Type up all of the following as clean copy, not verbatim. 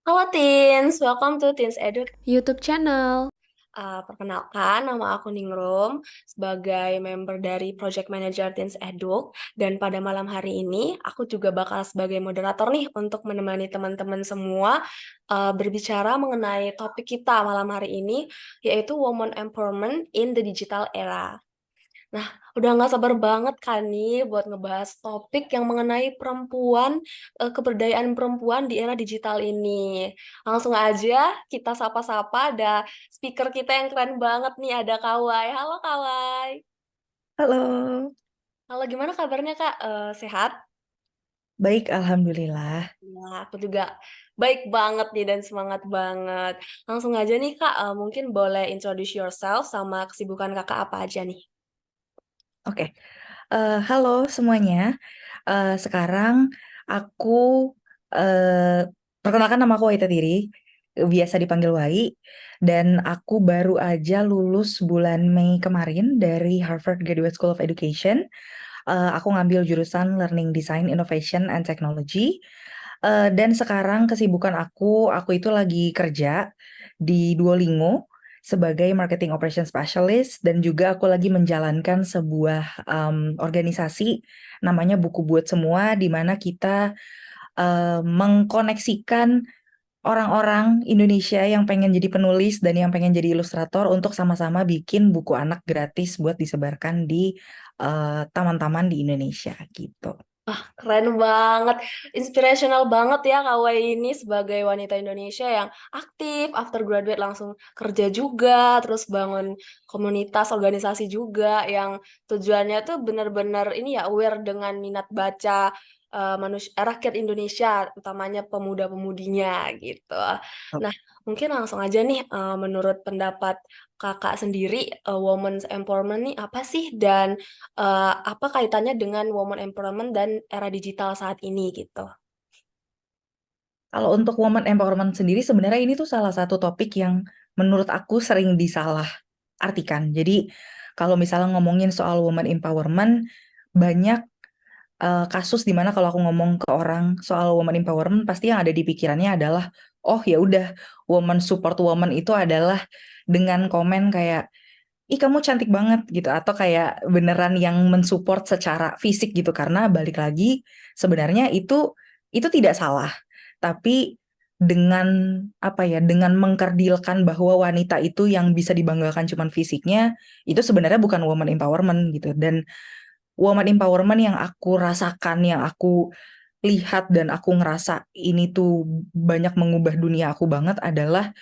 Halo Teens, welcome to Teens Edu. YouTube channel. Perkenalkan, nama aku Ningrum sebagai member dari Project Manager Teens Edu. Dan pada malam hari ini, aku juga bakal sebagai moderator nih untuk menemani teman-teman semua berbicara mengenai topik kita malam hari ini, yaitu Women Empowerment in the Digital Era. Nah, udah nggak sabar banget kan nih buat ngebahas topik yang mengenai perempuan, keberdayaan perempuan di era digital ini. Langsung aja kita sapa-sapa, ada speaker kita yang keren banget nih, ada Kawai. Halo Kawai. Halo, Halo, gimana kabarnya Kak? Sehat? baik Alhamdulillah. Nah, aku juga baik banget nih dan semangat banget. Langsung aja nih Kak, mungkin boleh introduce yourself sama kesibukan Kakak apa aja nih? Oke, halo semuanya. Sekarang aku perkenalkan nama aku Waita Tiri, biasa dipanggil Wai, dan aku baru aja lulus bulan Mei kemarin dari Harvard Graduate School of Education. Aku ngambil jurusan Learning Design, Innovation, and Technology. Dan sekarang kesibukan aku itu lagi kerja di Duolingo sebagai Marketing Operation Specialist dan juga aku lagi menjalankan sebuah organisasi namanya Buku Buat Semua di mana kita mengkoneksikan orang-orang Indonesia yang pengen jadi penulis dan yang pengen jadi ilustrator untuk sama-sama bikin buku anak gratis buat disebarkan di taman-taman di Indonesia gitu. Keren banget, inspirational banget ya Kawai ini sebagai wanita Indonesia yang aktif, after graduate langsung kerja juga, terus bangun komunitas, organisasi juga yang tujuannya tuh benar-benar ini ya aware dengan minat baca manusia, rakyat Indonesia, utamanya pemuda-pemudinya gitu. Nah, mungkin langsung aja nih, menurut pendapat Kakak sendiri, women's empowerment nih apa sih dan apa kaitannya dengan women empowerment dan era digital saat ini gitu. Kalau untuk woman empowerment sendiri sebenarnya ini tuh salah satu topik yang menurut aku sering disalah artikan. Jadi kalau misalnya ngomongin soal woman empowerment, banyak kasus di mana kalau aku ngomong ke orang soal woman empowerment, pasti yang ada di pikirannya adalah, oh ya udah, woman support woman itu adalah dengan komen kayak, ih kamu cantik banget gitu, atau kayak beneran yang mensupport secara fisik gitu. Karena balik lagi, sebenarnya itu tidak salah, tapi dengan apa ya, dengan mengkerdilkan bahwa wanita itu yang bisa dibanggakan cuman fisiknya, itu sebenarnya bukan woman empowerment gitu. Dan woman empowerment yang aku rasakan, yang aku lihat dan aku ngerasa ini tuh banyak mengubah dunia aku banget adalah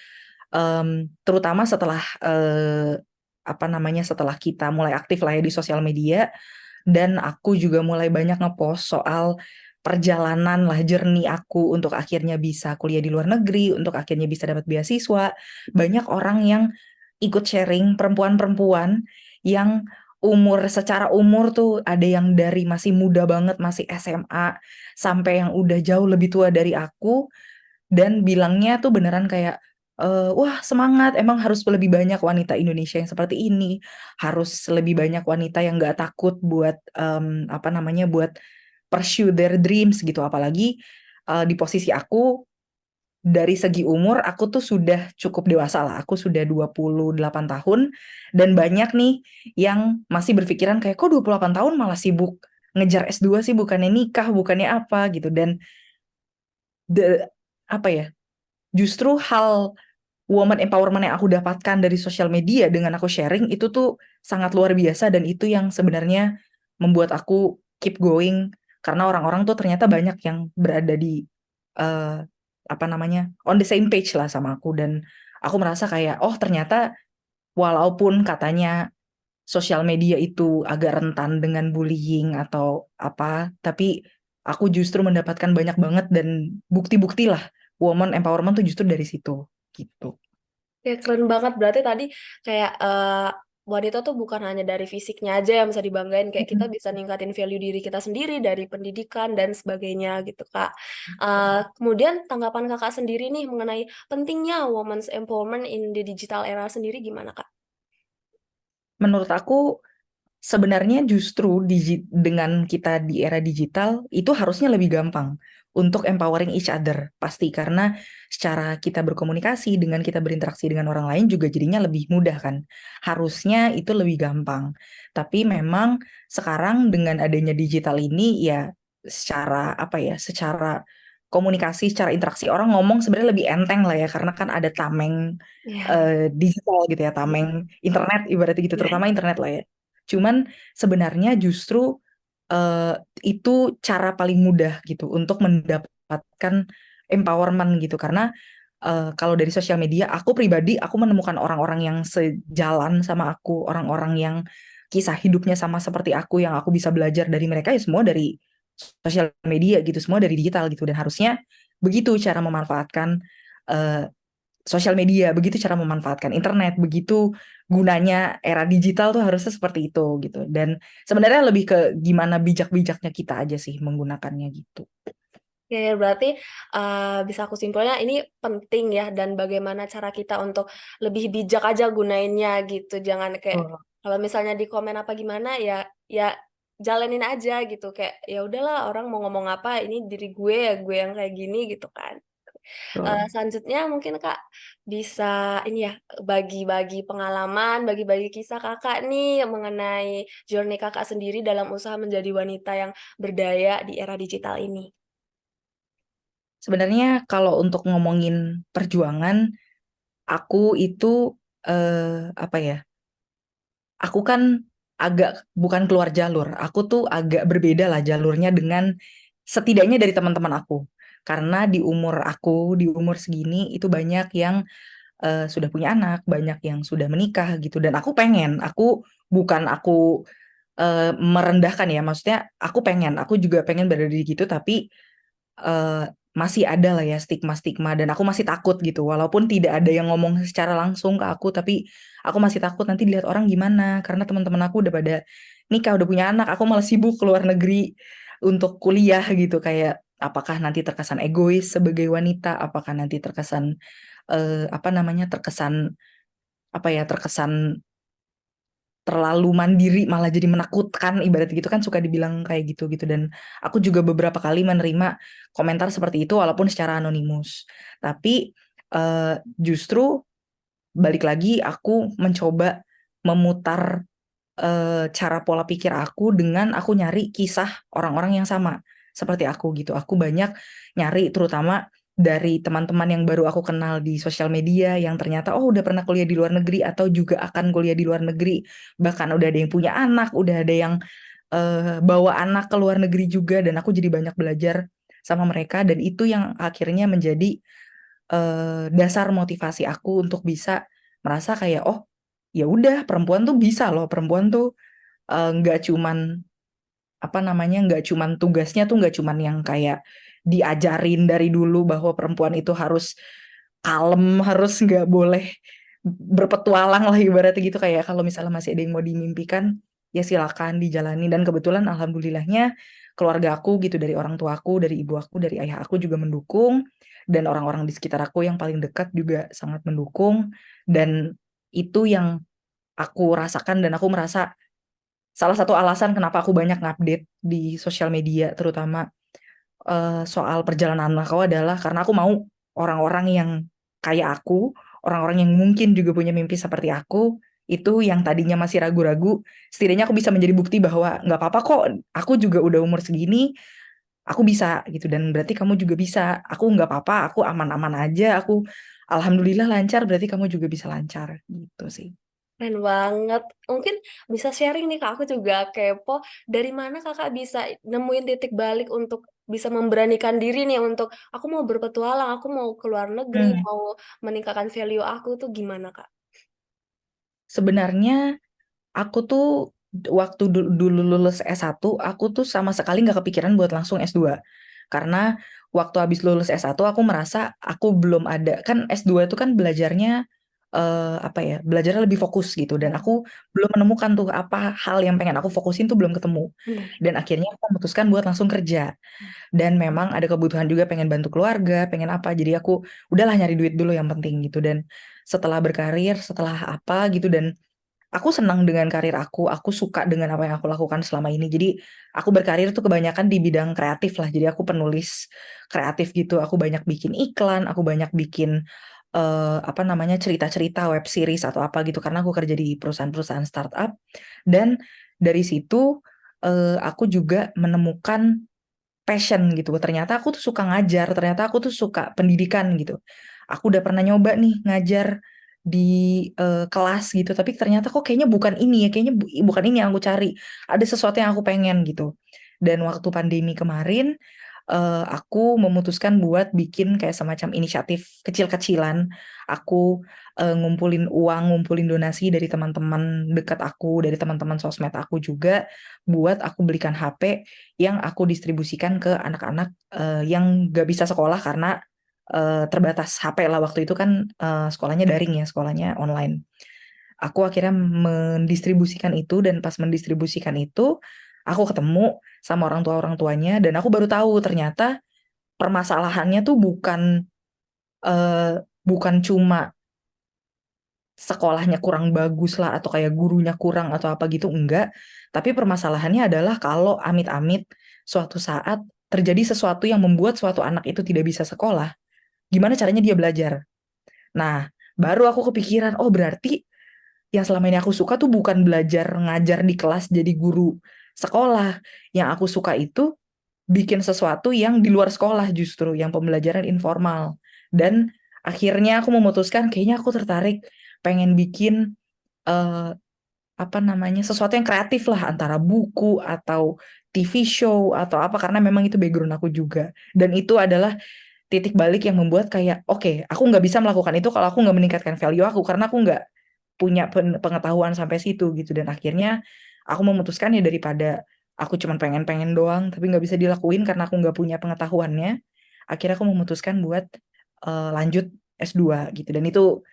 terutama setelah apa namanya, setelah kita mulai aktif lah ya di sosial media, dan aku juga mulai banyak ngepost soal perjalanan lah, journey aku untuk akhirnya bisa kuliah di luar negeri, untuk akhirnya bisa dapat beasiswa. Banyak orang yang ikut sharing, perempuan-perempuan yang secara umur tuh ada yang dari masih muda banget, masih SMA, sampai yang udah jauh lebih tua dari aku, dan bilangnya tuh beneran kayak, wah semangat, emang harus lebih banyak wanita Indonesia yang seperti ini, harus lebih banyak wanita yang gak takut buat apa namanya, buat pursue their dreams gitu. Apalagi di posisi aku, dari segi umur aku tuh sudah cukup dewasa lah, aku sudah 28 tahun, dan banyak nih yang masih berpikiran kayak, kok 28 tahun malah sibuk ngejar S2 sih, bukannya nikah, bukannya apa gitu. Dan the apa ya, justru hal woman empowerment yang aku dapatkan dari sosial media dengan aku sharing itu tuh sangat luar biasa, dan itu yang sebenarnya membuat aku keep going, karena orang-orang tuh ternyata banyak yang berada di eh, apa namanya, on the same page lah sama aku. Dan aku merasa kayak, oh ternyata walaupun katanya sosial media itu agak rentan dengan bullying atau apa, tapi aku justru mendapatkan banyak banget dan bukti-bukti lah woman empowerment tuh justru dari situ gitu. Ya keren banget, berarti tadi kayak wanita tuh bukan hanya dari fisiknya aja yang bisa dibanggain, kayak kita Mm-mm. bisa ningkatin value diri kita sendiri dari pendidikan dan sebagainya gitu Kak. Kemudian tanggapan Kakak sendiri nih mengenai pentingnya women's empowerment in the digital era sendiri gimana Kak? Menurut aku sebenarnya justru dengan kita di era digital itu harusnya lebih gampang untuk empowering each other pasti karena secara kita berkomunikasi dengan kita berinteraksi dengan orang lain juga jadinya lebih mudah kan. Harusnya itu lebih gampang. Tapi memang sekarang dengan adanya digital ini ya secara apa ya, secara komunikasi, secara interaksi orang ngomong sebenarnya lebih enteng lah ya karena kan ada tameng Ya, digital gitu ya, tameng internet ibaratnya gitu, terutama internet lah ya. Cuman sebenarnya justru eh, itu cara paling mudah gitu untuk mendapatkan empowerment gitu karena kalau dari sosial media aku pribadi aku menemukan orang-orang yang sejalan sama aku, orang-orang yang kisah hidupnya sama seperti aku yang aku bisa belajar dari mereka ya semua dari sosial media gitu, semua dari digital gitu dan harusnya begitu cara memanfaatkan eh, sosial media, begitu cara memanfaatkan internet, begitu gunanya era digital tuh harusnya seperti itu gitu. Dan sebenarnya lebih ke gimana bijak-bijaknya kita aja sih menggunakannya gitu. oke, berarti bisa aku simpulnya ini penting ya dan bagaimana cara kita untuk lebih bijak aja gunainnya gitu. Jangan kayak Oh, kalau misalnya di komen apa gimana ya ya jalanin aja gitu kayak ya udahlah orang mau ngomong apa ini diri gue ya gue yang kayak gini gitu kan. betul. Selanjutnya mungkin Kak bisa ini ya bagi-bagi pengalaman, bagi-bagi kisah Kakak nih mengenai journey Kakak sendiri dalam usaha menjadi wanita yang berdaya di era digital ini. Sebenarnya kalau untuk ngomongin perjuangan, aku itu apa ya? Aku kan agak bukan keluar jalur. Aku tuh agak berbeda lah jalurnya dengan setidaknya dari teman-teman aku. Karena di umur aku, di umur segini itu banyak yang sudah punya anak, banyak yang sudah menikah gitu. Dan aku bukan aku merendahkan ya, maksudnya aku juga pengen berada di gitu, tapi eh, masih ada lah ya stigma-stigma dan aku masih takut gitu. Walaupun tidak ada yang ngomong secara langsung ke aku, tapi aku masih takut nanti dilihat orang gimana. Karena teman-teman aku udah pada nikah, udah punya anak, aku malah sibuk ke luar negeri untuk kuliah gitu. Kayak apakah nanti terkesan egois sebagai wanita, apakah nanti terkesan apa namanya terkesan apa ya terkesan terlalu mandiri malah jadi menakutkan ibarat gitu kan suka dibilang kayak gitu gitu dan aku juga beberapa kali menerima komentar seperti itu walaupun secara anonimus tapi justru balik lagi aku mencoba memutar cara pola pikir aku dengan aku nyari kisah orang-orang yang sama seperti aku gitu. Aku banyak nyari terutama dari teman-teman yang baru aku kenal di sosial media yang ternyata oh udah pernah kuliah di luar negeri atau juga akan kuliah di luar negeri. Bahkan udah ada yang punya anak, udah ada yang bawa anak ke luar negeri juga dan aku jadi banyak belajar sama mereka dan itu yang akhirnya menjadi dasar motivasi aku untuk bisa merasa kayak oh ya udah perempuan tuh bisa loh perempuan tuh nggak cuman apa namanya nggak cuman tugasnya tuh nggak cuman yang kayak diajarin dari dulu bahwa perempuan itu harus kalem harus nggak boleh berpetualang lah ibaratnya gitu kayak kalau misalnya masih ada yang mau dimimpikan ya silakan dijalani dan kebetulan alhamdulillahnya keluarga aku gitu dari orang tua aku dari ibu aku dari ayah aku juga mendukung dan orang-orang di sekitar aku yang paling dekat juga sangat mendukung dan itu yang aku rasakan dan aku merasa salah satu alasan kenapa aku banyak ngupdate di sosial media, terutama soal perjalanan aku adalah karena aku mau orang-orang yang kayak aku, orang-orang yang mungkin juga punya mimpi seperti aku, itu yang tadinya masih ragu-ragu, setidaknya aku bisa menjadi bukti bahwa nggak apa-apa kok, aku juga udah umur segini, aku bisa gitu, dan berarti kamu juga bisa, aku nggak apa-apa, aku aman-aman aja, aku alhamdulillah lancar, berarti kamu juga bisa lancar gitu sih. Keren banget. Mungkin bisa sharing nih Kak, aku juga kepo, dari mana Kakak bisa nemuin titik balik untuk bisa memberanikan diri nih untuk, "Aku mau berpetualang, aku mau ke luar negeri, Hmm. mau meningkatkan value aku," tuh gimana Kak? Sebenarnya aku tuh waktu dulu lulus S1, aku tuh sama sekali nggak kepikiran buat langsung S2. Karena waktu habis lulus S1, aku merasa aku belum ada, kan S2 itu kan belajarnya, apa ya, belajarnya lebih fokus gitu. Dan Ya. aku belum menemukan tuh apa hal yang pengen aku fokusin tuh belum ketemu. Bener. Dan akhirnya aku memutuskan buat langsung kerja. Dan memang ada kebutuhan juga pengen bantu keluarga, pengen apa. Jadi aku udahlah nyari duit dulu yang penting gitu. Dan setelah berkarir, setelah apa gitu, dan aku senang dengan karir aku suka dengan apa yang aku lakukan selama ini. Jadi aku berkarir tuh kebanyakan di bidang kreatif lah. Jadi aku penulis kreatif gitu. Aku banyak bikin iklan, aku banyak bikin apa namanya cerita-cerita web series atau apa gitu karena aku kerja di perusahaan-perusahaan startup. Dan dari situ aku juga menemukan passion gitu. Ternyata aku tuh suka ngajar, ternyata aku tuh suka pendidikan gitu. Aku udah pernah nyoba nih ngajar di kelas gitu, tapi ternyata kok kayaknya bukan ini ya, kayaknya bukan ini yang aku cari. Ada sesuatu yang aku pengen gitu. Dan waktu pandemi kemarin, aku memutuskan buat bikin kayak semacam inisiatif kecil-kecilan. Aku ngumpulin uang, ngumpulin donasi dari teman-teman dekat aku, dari teman-teman sosmed aku juga, buat aku belikan HP yang aku distribusikan ke anak-anak yang gak bisa sekolah karena terbatas HP lah waktu itu kan sekolahnya daring ya, sekolahnya online. Aku akhirnya mendistribusikan itu dan pas mendistribusikan itu aku ketemu sama orang tuanya dan aku baru tahu ternyata permasalahannya tuh eh, bukan cuma sekolahnya kurang bagus lah atau kayak gurunya kurang atau apa gitu enggak, tapi permasalahannya adalah kalau amit-amit suatu saat terjadi sesuatu yang membuat suatu anak itu tidak bisa sekolah, gimana caranya dia belajar. Nah, baru aku kepikiran, oh berarti yang selama ini aku suka tuh bukan belajar ngajar di kelas jadi guru sekolah. Yang aku suka itu bikin sesuatu yang di luar sekolah justru, yang pembelajaran informal. Dan akhirnya aku memutuskan kayaknya aku tertarik pengen bikin eh, apa namanya sesuatu yang kreatif lah antara buku atau TV show atau apa karena memang itu background aku juga. Dan itu adalah titik balik yang membuat kayak oke, aku nggak bisa melakukan itu kalau aku nggak meningkatkan value aku karena aku nggak punya pengetahuan sampai situ gitu. Dan akhirnya aku memutuskan ya daripada aku cuman pengen-pengen doang tapi nggak bisa dilakuin karena aku nggak punya pengetahuannya, akhirnya aku memutuskan buat lanjut S2 gitu. Dan itu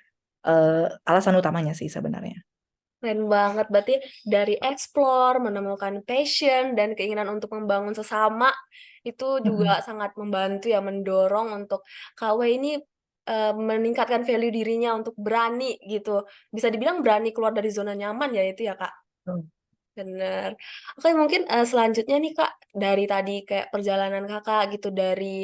alasan utamanya sih sebenarnya. Keren banget, berarti dari explore, menemukan passion, dan keinginan untuk membangun sesama, itu juga Mm-mm. sangat membantu ya, mendorong untuk KW ini meningkatkan value dirinya untuk berani gitu. Bisa dibilang berani keluar dari zona nyaman ya itu ya, Kak. Bener. Oke, mungkin selanjutnya nih Kak, dari tadi kayak perjalanan Kakak gitu, dari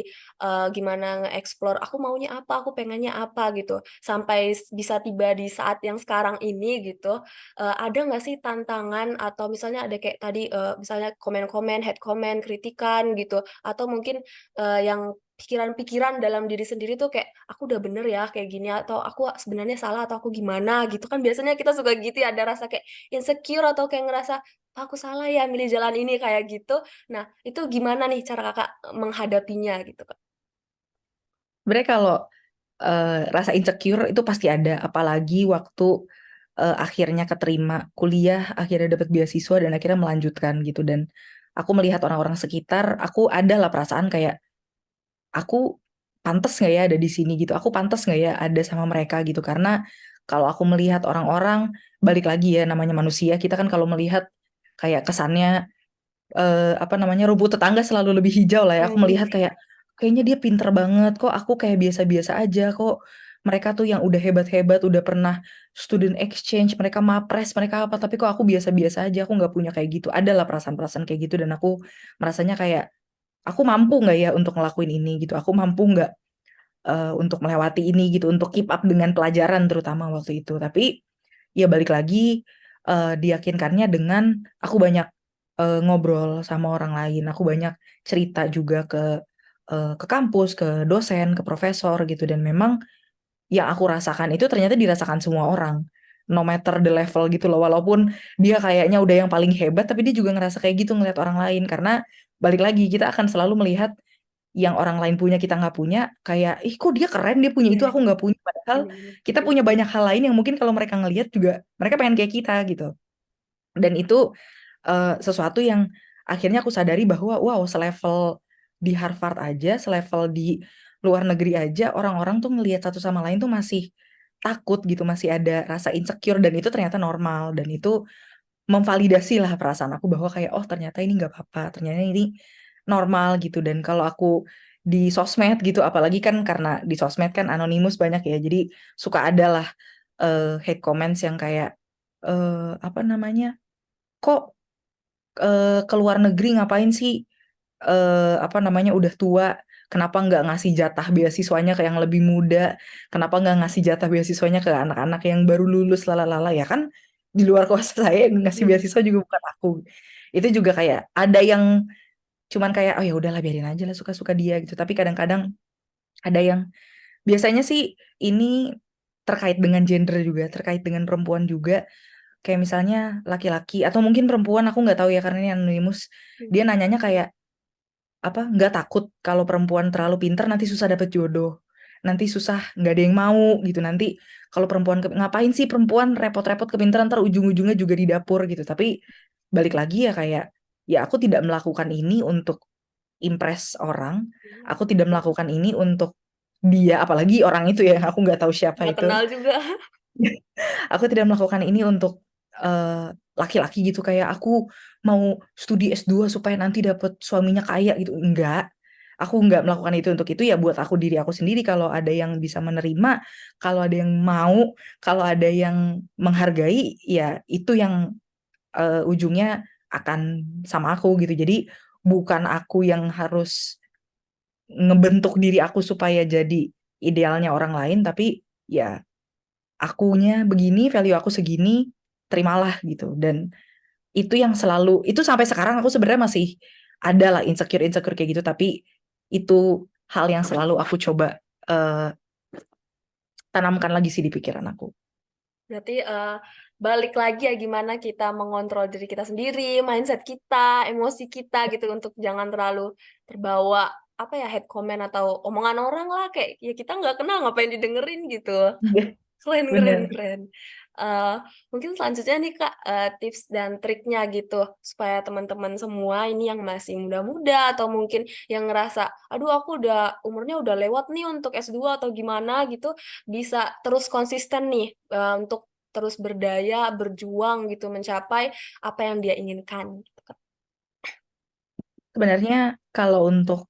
gimana nge-explore, aku maunya apa, aku pengennya apa gitu, sampai bisa tiba di saat yang sekarang ini gitu, ada nggak sih tantangan atau misalnya ada kayak tadi, misalnya komen-komen, hate comment, kritikan gitu, atau mungkin yang pikiran-pikiran dalam diri sendiri tuh kayak, "Aku udah bener ya kayak gini," atau, "Aku sebenarnya salah," atau, "Aku gimana?" Gitu kan biasanya kita suka gitu ya, ada rasa kayak insecure atau kayak ngerasa, "Aku salah ya milih jalan ini," kayak gitu. Nah, itu gimana nih cara Kakak menghadapinya gitu, Kak? Sebenarnya kalau rasa insecure itu pasti ada, apalagi waktu akhirnya keterima kuliah, akhirnya dapat beasiswa dan akhirnya melanjutkan gitu. Dan aku melihat orang-orang sekitar, aku ada lah perasaan kayak aku pantas nggak ya ada di sini gitu, aku pantas nggak ya ada sama mereka gitu. Karena kalau aku melihat orang-orang, balik lagi ya namanya manusia, kita kan kalau melihat kayak kesannya apa namanya rumput tetangga selalu lebih hijau lah ya. Aku melihat kayak kayaknya dia pinter banget kok, aku kayak biasa-biasa aja kok. Mereka tuh yang udah hebat-hebat, udah pernah student exchange, mereka mapres, mereka apa, tapi kok aku biasa-biasa aja, aku nggak punya kayak gitu. Ada lah perasaan-perasaan kayak gitu dan aku merasanya kayak aku mampu nggak ya untuk ngelakuin ini gitu. Aku mampu nggak untuk melewati ini gitu, untuk keep up dengan pelajaran terutama waktu itu. Tapi ya balik lagi diyakinkannya dengan aku banyak ngobrol sama orang lain, aku banyak cerita juga ke kampus, ke dosen, ke profesor gitu. Dan memang yang aku rasakan itu ternyata dirasakan semua orang, no matter the level gitu loh. Walaupun dia kayaknya udah yang paling hebat, tapi dia juga ngerasa kayak gitu ngeliat orang lain. Karena balik lagi kita akan selalu melihat yang orang lain punya kita nggak punya, kayak ih kok dia keren dia punya Iya, itu aku nggak punya, padahal bener-bener. kita punya banyak hal lain yang mungkin kalau mereka ngelihat juga mereka pengen kayak kita gitu. Dan itu sesuatu yang akhirnya aku sadari bahwa wow, selevel di Harvard aja, selevel di luar negeri aja, orang-orang tuh ngelihat satu sama lain tuh masih takut gitu, masih ada rasa insecure dan itu ternyata normal. Dan itu memvalidasi lah perasaan aku bahwa kayak oh ternyata ini nggak apa-apa, ternyata ini normal gitu. Dan kalau aku di sosmed gitu, apalagi kan karena di sosmed kan anonimus banyak ya, jadi suka ada lah hate comments yang kayak apa namanya, kok ke luar negeri ngapain sih, apa namanya, udah tua, kenapa nggak ngasih jatah beasiswanya ke yang lebih muda, kenapa nggak ngasih jatah beasiswanya ke anak-anak yang baru lulus, lalalala, ya kan di luar kuasa saya yang ngasih Hmm. beasiswa juga bukan aku. Itu juga kayak ada yang cuman kayak oh ya udahlah biarin aja lah, suka-suka dia gitu, tapi kadang-kadang ada yang, biasanya sih ini terkait dengan gender juga, terkait dengan perempuan juga. Kayak misalnya laki-laki atau mungkin perempuan, aku nggak tahu ya karena ini anonimus. Dia nanyanya kayak apa, nggak takut kalau perempuan terlalu pintar nanti susah dapet jodoh, nanti susah nggak ada yang mau gitu, nanti kalau perempuan ngapain sih perempuan repot-repot kepintaran, ntar ujung-ujungnya juga di dapur gitu. Tapi balik lagi ya kayak, ya aku tidak melakukan ini untuk impress orang, aku tidak melakukan ini untuk dia, apalagi orang itu ya aku nggak tahu siapa Nggak itu. kenal juga. Aku tidak melakukan ini untuk laki-laki gitu, kayak aku mau studi S2 supaya nanti dapat suaminya kaya gitu. Enggak. Aku enggak melakukan itu untuk itu, ya buat aku, diri aku sendiri. Kalau ada yang bisa menerima, kalau ada yang mau, kalau ada yang menghargai, ya itu yang ujungnya akan sama aku gitu. Jadi bukan aku yang harus ngebentuk diri aku supaya jadi idealnya orang lain, tapi ya akunya begini, value aku segini, terimalah gitu. Dan itu yang selalu, itu sampai sekarang aku sebenarnya masih ada lah insecure-insecure kayak gitu, tapi itu hal yang selalu aku coba eh, tanamkan lagi sih di pikiran aku. Berarti balik lagi ya gimana kita mengontrol diri kita sendiri, mindset kita, emosi kita gitu untuk jangan terlalu terbawa apa ya head comment atau omongan orang lah kayak ya kita nggak kenal ngapain didengerin gitu. Iya, Keren, keren, bener. keren. Eh, Mungkin selanjutnya nih Kak, tips dan triknya gitu supaya teman-teman semua ini yang masih muda-muda atau mungkin yang ngerasa, aduh aku udah umurnya udah lewat nih untuk S2 atau gimana gitu, bisa terus konsisten nih untuk terus berdaya, berjuang gitu mencapai apa yang dia inginkan. Gitu, Kak. Sebenarnya kalau untuk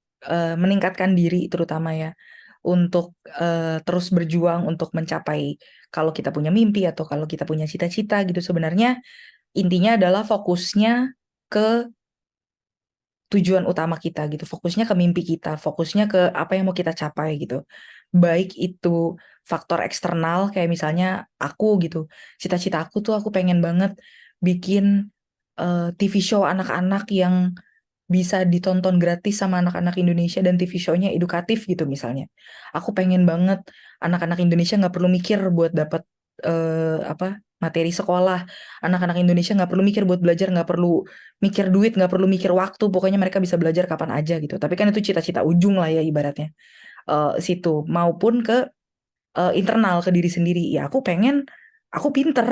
meningkatkan diri terutama ya, untuk terus berjuang untuk mencapai, kalau kita punya mimpi atau kalau kita punya cita-cita gitu, sebenarnya intinya adalah fokusnya ke tujuan utama kita gitu, fokusnya ke mimpi kita, fokusnya ke apa yang mau kita capai gitu. Baik itu faktor eksternal kayak misalnya aku gitu, cita-cita aku tuh aku pengen banget bikin TV show anak-anak yang bisa ditonton gratis sama anak-anak Indonesia dan TV show-nya edukatif gitu misalnya. Aku pengen banget anak-anak Indonesia nggak perlu mikir buat dapat apa, materi sekolah. Anak-anak Indonesia nggak perlu mikir buat belajar, nggak perlu mikir duit, nggak perlu mikir waktu. Pokoknya mereka bisa belajar kapan aja gitu. Tapi kan itu cita-cita ujung lah ya ibaratnya. Situ maupun ke internal ke diri sendiri. Ya aku pinter,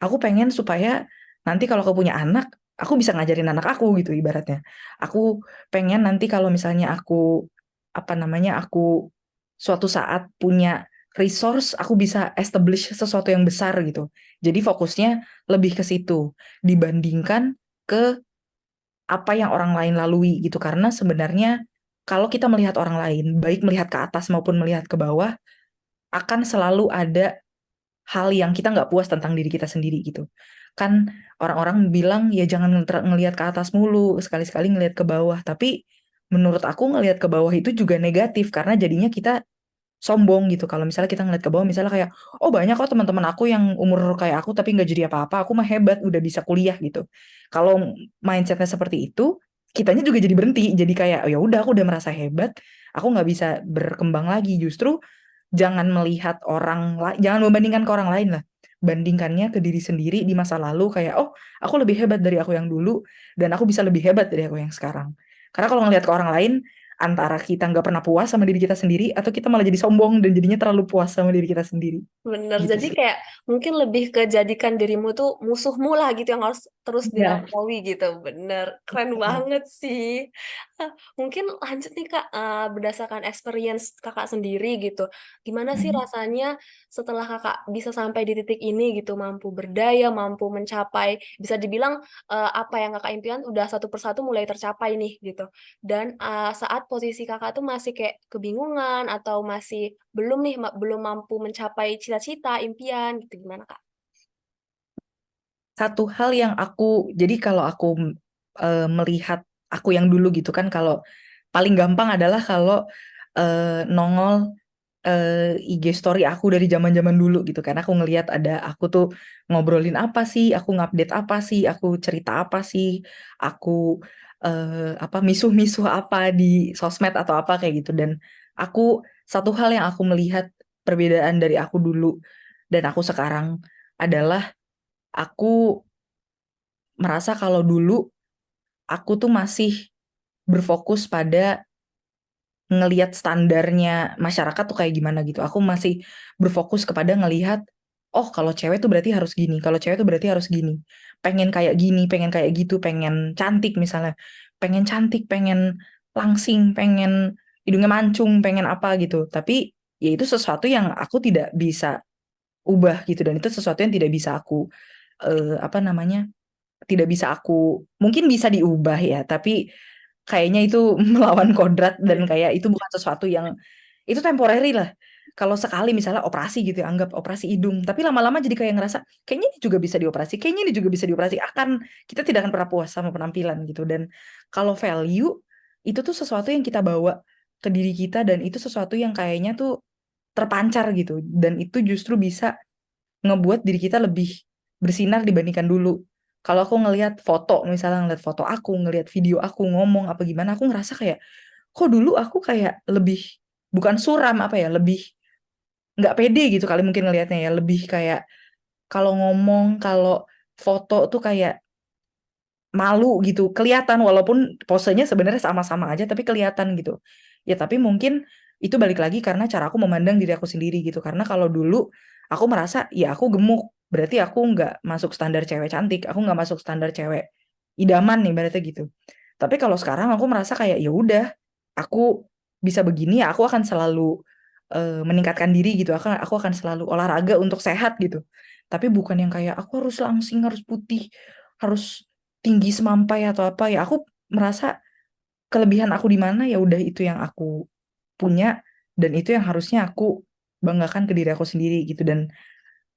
aku pengen supaya nanti kalau aku punya anak, aku bisa ngajarin anak aku gitu ibaratnya. Aku pengen nanti kalau misalnya aku apa namanya, aku suatu saat punya resource, aku bisa establish sesuatu yang besar gitu. Jadi fokusnya lebih ke situ dibandingkan ke apa yang orang lain lalui gitu. Karena sebenarnya kalau kita melihat orang lain, baik melihat ke atas maupun melihat ke bawah, akan selalu ada hal yang kita nggak puas tentang diri kita sendiri gitu. Kan orang-orang bilang ya jangan ngelihat ke atas mulu, sekali-sekali ngelihat ke bawah. Tapi menurut aku ngelihat ke bawah itu juga negatif karena jadinya kita sombong gitu. Kalau misalnya kita ngeliat ke bawah, misalnya kayak, oh banyak kok teman-teman aku yang umur kayak aku tapi nggak jadi apa-apa, aku mah hebat, udah bisa kuliah gitu. Kalau mindsetnya seperti itu, kitanya juga jadi berhenti. Jadi kayak, oh ya udah aku udah merasa hebat, aku nggak bisa berkembang lagi. Justru jangan melihat orang lain, jangan membandingkan ke orang lain lah. Bandingkannya ke diri sendiri di masa lalu kayak, oh aku lebih hebat dari aku yang dulu dan aku bisa lebih hebat dari aku yang sekarang. Karena kalau ngelihat ke orang lain, antara kita nggak pernah puas sama diri kita sendiri atau kita malah jadi sombong dan jadinya terlalu puas sama diri kita sendiri Bener, gitu jadi sih. kayak mungkin lebih ke jadikan dirimu tuh musuhmu lah gitu yang harus terus Ya, dilampaui gitu. Bener, keren banget sih. Ah, mungkin lanjut nih Kak, berdasarkan experience Kakak sendiri gitu. Gimana sih mm, rasanya setelah Kakak bisa sampai di titik ini gitu, mampu berdaya, mampu mencapai, bisa dibilang apa yang Kakak impikan udah satu persatu mulai tercapai nih gitu. Dan saat posisi Kakak tuh masih kayak kebingungan atau masih belum nih belum mampu mencapai cita-cita, impian gitu gimana Kak? satu hal yang jadi kalau aku melihat aku yang dulu gitu kan, kalau paling gampang adalah kalau nongol IG story aku dari zaman-zaman dulu gitu kan. Aku ngelihat ada aku tuh ngobrolin apa sih, aku ngupdate apa sih, aku cerita apa sih, aku apa misuh-misuh apa di sosmed atau apa kayak gitu. Dan aku satu hal yang aku melihat perbedaan dari aku dulu dan aku sekarang adalah aku merasa kalau dulu aku tuh masih berfokus pada ngelihat standarnya masyarakat tuh kayak gimana gitu. Aku masih berfokus kepada ngelihat, oh kalau cewek tuh berarti harus gini, kalau cewek tuh berarti harus gini. Pengen kayak gini, pengen kayak gitu, pengen cantik misalnya. Pengen cantik, pengen langsing, pengen hidungnya mancung, pengen apa gitu. Tapi ya itu sesuatu yang aku tidak bisa ubah gitu. Dan itu sesuatu yang tidak bisa aku, apa namanya, tidak bisa aku, mungkin bisa diubah ya, tapi kayaknya itu melawan kodrat dan kayak itu bukan sesuatu yang itu temporary lah. Kalau sekali misalnya operasi gitu ya, anggap operasi hidung, tapi lama-lama jadi kayak ngerasa kayaknya ini juga bisa dioperasi, kayaknya ini juga bisa dioperasi, kita tidak akan pernah puas sama penampilan gitu. Dan kalau value itu tuh sesuatu yang kita bawa ke diri kita dan itu sesuatu yang kayaknya tuh terpancar gitu dan itu justru bisa ngebuat diri kita lebih bersinar dibandingkan dulu. Kalau aku ngelihat foto, misalnya ngelihat foto aku, ngelihat video aku ngomong apa gimana, aku ngerasa kayak, kok dulu aku kayak lebih, bukan suram apa ya, lebih nggak pede gitu kali mungkin ngelihatnya ya, lebih kayak kalau ngomong, kalau foto tuh kayak malu gitu, kelihatan walaupun posenya sebenarnya sama-sama aja tapi kelihatan gitu. Ya tapi mungkin itu balik lagi karena cara aku memandang diri aku sendiri gitu. Karena kalau dulu aku merasa ya aku gemuk, berarti aku nggak masuk standar cewek cantik, aku nggak masuk standar cewek idaman nih berarti gitu. Tapi kalau sekarang aku merasa kayak ya udah, aku bisa begini ya aku akan selalu meningkatkan diri gitu. Aku akan selalu olahraga untuk sehat gitu. Tapi bukan yang kayak aku harus langsing, harus putih, harus tinggi semampai atau apa ya. Aku merasa kelebihan aku di mana ya udah itu yang aku punya dan itu yang harusnya aku banggakan ke diri aku sendiri gitu. Dan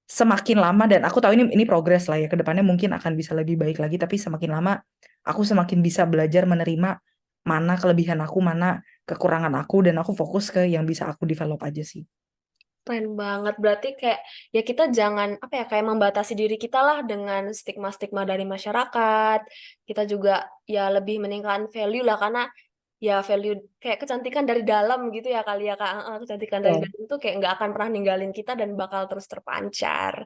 semakin lama, dan aku tahu ini progres lah ya, ke depannya mungkin akan bisa lebih baik lagi, tapi semakin lama aku semakin bisa belajar menerima mana kelebihan aku, mana kekurangan aku, dan aku fokus ke yang bisa aku develop aja sih. Keren banget. Berarti kayak ya kita jangan apa ya kayak membatasi diri kita lah dengan stigma-stigma dari masyarakat. Kita juga ya lebih meningkatkan value lah karena ya value kayak kecantikan dari dalam gitu ya kali ya Kak. Kecantikan dari Betul. dalam tuh kayak nggak akan pernah ninggalin kita dan bakal terus terpancar.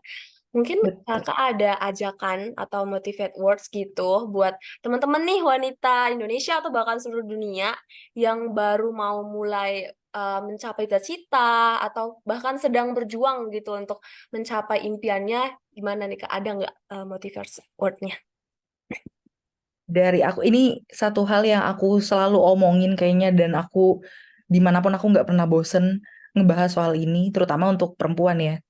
Mungkin Betul. Kakak ada ajakan atau motivate words gitu buat teman-teman nih wanita Indonesia atau bahkan seluruh dunia yang baru mau mulai mencapai cita-cita atau bahkan sedang berjuang gitu untuk mencapai impiannya. Gimana nih Kak? Ada nggak motivate word-nya? Dari aku ini satu hal yang aku selalu omongin kayaknya, dan aku dimanapun aku nggak pernah bosen ngebahas soal ini, terutama untuk perempuan ya.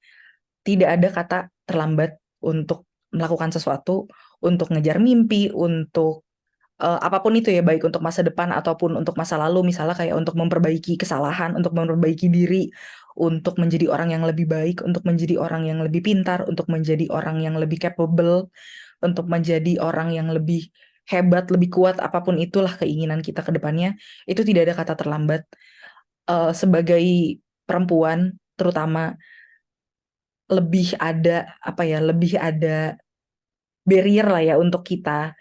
Tidak ada kata terlambat untuk melakukan sesuatu, untuk ngejar mimpi, untuk apapun itu ya, baik untuk masa depan ataupun untuk masa lalu, misalnya kayak untuk memperbaiki kesalahan, untuk memperbaiki diri, untuk menjadi orang yang lebih baik, untuk menjadi orang yang lebih pintar, untuk menjadi orang yang lebih capable, untuk menjadi orang yang lebih hebat, lebih kuat, apapun itulah keinginan kita ke depannya, itu tidak ada kata terlambat. Sebagai perempuan, terutama lebih ada apa ya, lebih ada barrier lah ya untuk kita,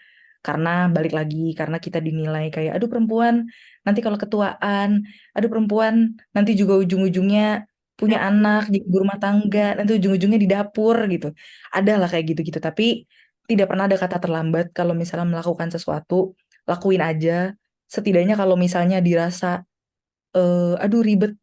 karena balik lagi karena kita dinilai kayak aduh perempuan nanti kalau ketuaan, aduh perempuan nanti juga ujung-ujungnya punya anak jadi ibu rumah tangga, nanti ujung-ujungnya di dapur gitu, ada lah kayak gitu-gitu. Tapi tidak pernah ada kata terlambat kalau misalnya melakukan sesuatu, lakuin aja. Setidaknya kalau misalnya dirasa aduh ribet,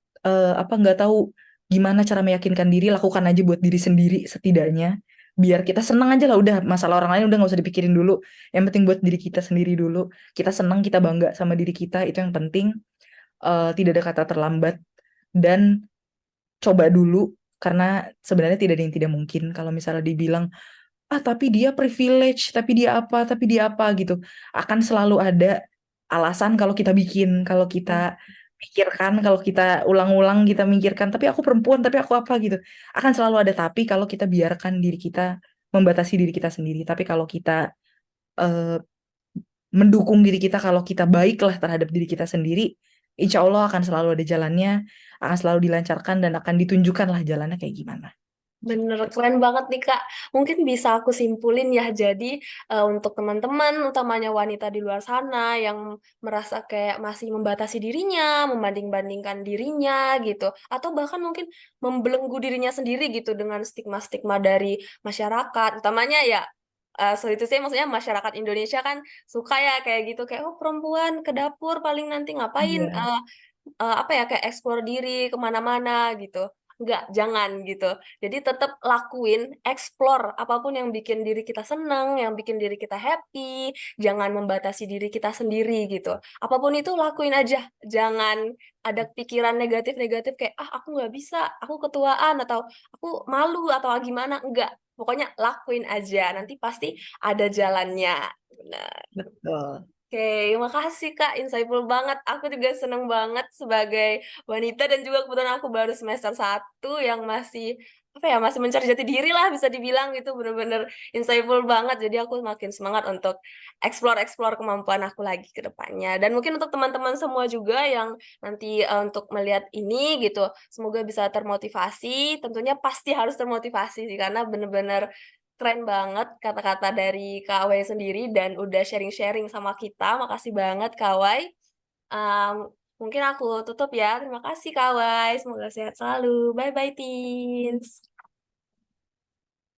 apa nggak tahu gimana cara meyakinkan diri, lakukan aja buat diri sendiri setidaknya, biar kita senang aja lah, udah masalah orang lain udah nggak usah dipikirin dulu, yang penting buat diri kita sendiri dulu, kita senang, kita bangga sama diri kita, itu yang penting. Tidak ada kata terlambat, dan coba dulu, karena sebenarnya tidak ada yang tidak mungkin. Kalau misalnya dibilang ah tapi dia privilege, tapi dia apa, tapi dia apa gitu, akan selalu ada alasan kalau kita bikin, kalau kita pikirkan, kalau kita ulang-ulang kita mikirkan, tapi aku perempuan, tapi aku apa gitu, akan selalu ada tapi kalau kita biarkan diri kita membatasi diri kita sendiri. Tapi kalau kita eh, mendukung diri kita, kalau kita baiklah terhadap diri kita sendiri, insya Allah akan selalu ada jalannya, akan selalu dilancarkan dan akan ditunjukkan lah jalannya kayak gimana. Bener, keren banget nih Kak. Mungkin bisa aku simpulin ya, jadi untuk teman-teman, utamanya wanita di luar sana yang merasa kayak masih membatasi dirinya, membanding-bandingkan dirinya gitu, atau bahkan mungkin membelenggu dirinya sendiri gitu dengan stigma-stigma dari masyarakat, utamanya ya, sorry itu saya maksudnya masyarakat Indonesia kan suka ya kayak gitu, kayak oh perempuan ke dapur paling nanti ngapain, Iya, apa ya kayak eksplor diri kemana-mana gitu. Enggak, jangan gitu. Jadi tetap lakuin, explore apapun yang bikin diri kita senang, yang bikin diri kita happy. Jangan membatasi diri kita sendiri gitu. Apapun itu lakuin aja. Jangan ada pikiran negatif-negatif kayak, ah aku nggak bisa, aku ketuaan, atau aku malu, atau gimana. Enggak. Pokoknya lakuin aja. Nanti pasti ada jalannya. Benar. betul. Oke, makasih Kak, insightful banget. Aku juga seneng banget sebagai wanita dan juga kebetulan aku baru semester 1 yang masih apa ya, masih mencari jati diri lah bisa dibilang gitu, bener-bener insightful banget. Jadi aku makin semangat untuk explore-explore kemampuan aku lagi ke depannya. Dan mungkin untuk teman-teman semua juga yang nanti untuk melihat ini gitu, semoga bisa termotivasi. Tentunya pasti harus termotivasi sih karena bener-bener keren banget kata-kata dari Kak Wai sendiri dan udah sharing-sharing sama kita. Makasih banget Kak Wai. Um, Mungkin aku tutup ya. Terima kasih Kak Wai. Semoga sehat selalu. Bye-bye, Teens.